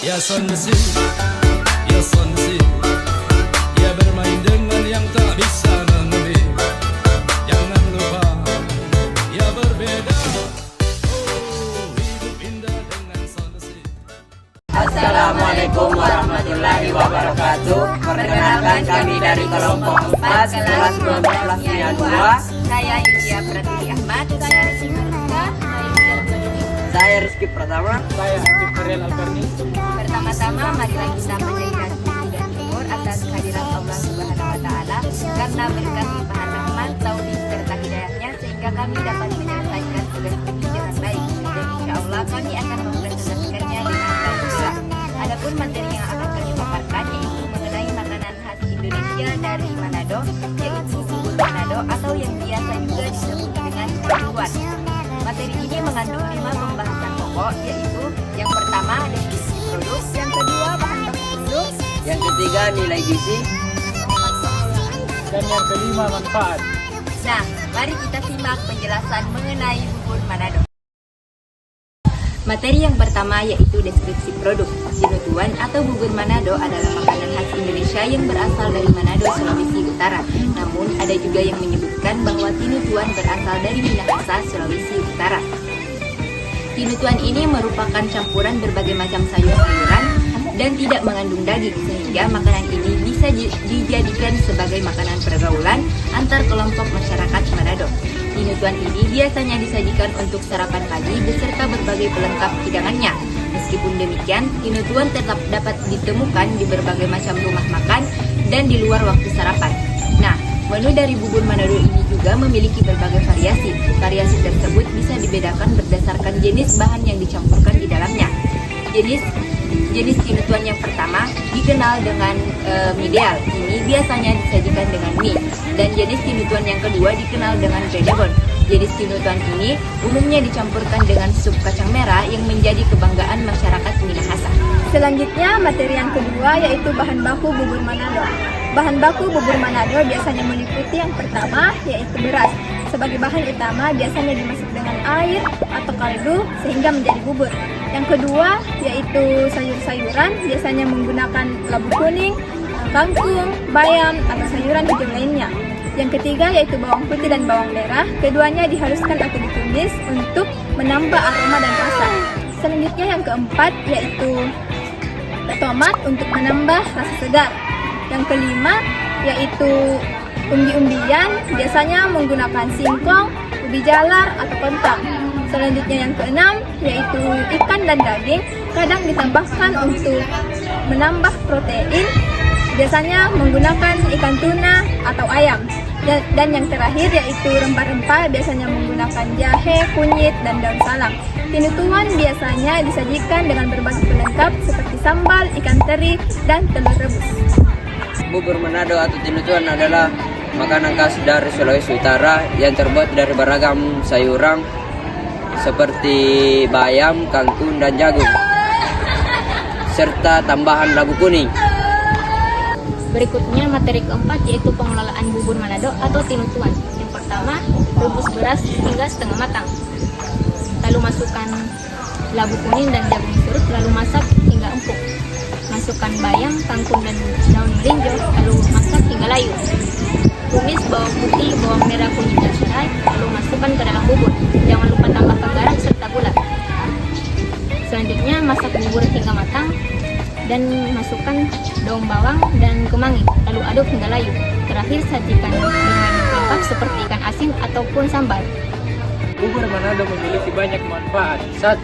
Ya sonsi, ya sonsi, ya bermain dengan yang tak bisa mengerti. Jangan lupa, ya berbeda. Oh, hidup indah dengan sonsi. Assalamualaikum warahmatullahi wabarakatuh. Perkenalkan kami dari kelompok 4 kelas 12 2. Saya Yulia Pratiwi Ahmad. Saya Rizky Nurika. Saya Rizky Pratama. Saya Aktif Ariel Alkarni. Pertama-tama marilah kita menjadikan puji dan syukur atas kehadiran Allah Subhanahu wa taala karena berkat limpahan rahmat, taufik serta hidayahnya sehingga kami dapat menyelesaikan tugas ini dengan baik. Dan insya Allah kami akan mempresentasikannya dengan baik pula. Adapun materi yang akan kami paparkan yaitu mengenai makanan khas Indonesia dari Manado, yaitu bubur Manado atau yang biasa juga disebut dengan tinutuan. Materi ini mengandung 5 pembahasan pokok, yaitu yang pertama definisi produk, yang kedua bahan baku produk, Yang ketiga nilai gizi. Dan yang kelima manfaat. Nah, mari kita simak penjelasan mengenai bubur Manado. Materi yang pertama yaitu deskripsi produk. Tinutuan atau bubur Manado adalah makanan khas Indonesia yang berasal dari Manado, Sulawesi Utara. Namun, ada juga yang menyebutkan bahwa tinutuan berasal dari Minahasa, Sulawesi Utara. Tinutuan ini merupakan campuran berbagai macam sayur-sayuran dan tidak mengandung daging, sehingga makanan ini bisa dijadikan sebagai makanan pergaulan antar kelompok masyarakat Manado. Tinutuan ini biasanya disajikan untuk sarapan pagi beserta berbagai pelengkap hidangannya. Meskipun demikian, tinutuan tetap dapat ditemukan di berbagai macam rumah makan dan di luar waktu sarapan. Nah, menu dari bubur Manado ini juga memiliki berbagai variasi. Variasi tersebut bisa dibedakan berdasarkan jenis bahan yang dicampurkan di dalamnya. Jenis tinutuan yang pertama dikenal dengan mideal. Ini biasanya disajikan dengan mie. Dan jenis tinutuan yang kedua dikenal dengan redebon. Jenis tinutuan ini umumnya dicampurkan dengan sup kacang merah yang menjadi kebanggaan masyarakat Minahasa. Selanjutnya, materi yang kedua yaitu bahan baku bubur Manado. Bahan baku bubur Manado biasanya meliputi yang pertama yaitu beras. Sebagai bahan utama biasanya dimasak dengan air atau kaldu sehingga menjadi bubur. Yang kedua yaitu sayur-sayuran, biasanya menggunakan labu kuning, kangkung, bayam, atau sayuran hijau lainnya. Yang ketiga yaitu bawang putih dan bawang merah, keduanya dihaluskan atau ditumis untuk menambah aroma dan rasa. Selanjutnya yang keempat yaitu tomat untuk menambah rasa segar. Yang kelima yaitu umbi-umbian, biasanya menggunakan singkong, ubi jalar, atau kentang. Selanjutnya yang keenam yaitu ikan dan daging, kadang ditambahkan untuk menambah protein, biasanya menggunakan ikan tuna atau ayam. Dan yang terakhir yaitu rempah-rempah, biasanya menggunakan jahe, kunyit, dan daun salam. Tinutuan biasanya disajikan dengan berbagai pelengkap seperti sambal, ikan teri, dan telur rebus. Bubur Manado atau tinutuan adalah makanan khas dari Sulawesi Utara yang terbuat dari beragam sayuran seperti bayam, kangkung, dan jagung, serta tambahan labu kuning. Berikutnya materi keempat yaitu pengelolaan bubur Manado atau tinutuan. Yang pertama, rebus beras hingga setengah matang. Lalu masukkan labu kuning dan jagung surut, lalu masak hingga empuk. Masukkan bayam, kangkung, dan daun melinjo, lalu masak hingga layu. Tumis bawang putih, bawang merah, kunyit, dan serai, lalu masukkan ke dalam bubur. Jangan lupa tambahkan garam serta gula. Selanjutnya masak bubur hingga matang dan masukkan daun bawang dan kemangi, lalu aduk hingga layu. Terakhir sajikan dengan pelengkap seperti ikan asin ataupun sambal. Bubur Manado memiliki banyak manfaat. 1.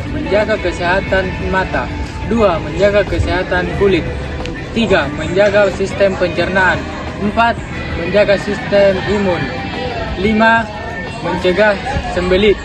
Menjaga kesehatan mata. 2. Menjaga kesehatan kulit. 3. Menjaga sistem pencernaan. 4. Menjaga sistem imun. 5. Mencegah sembelit.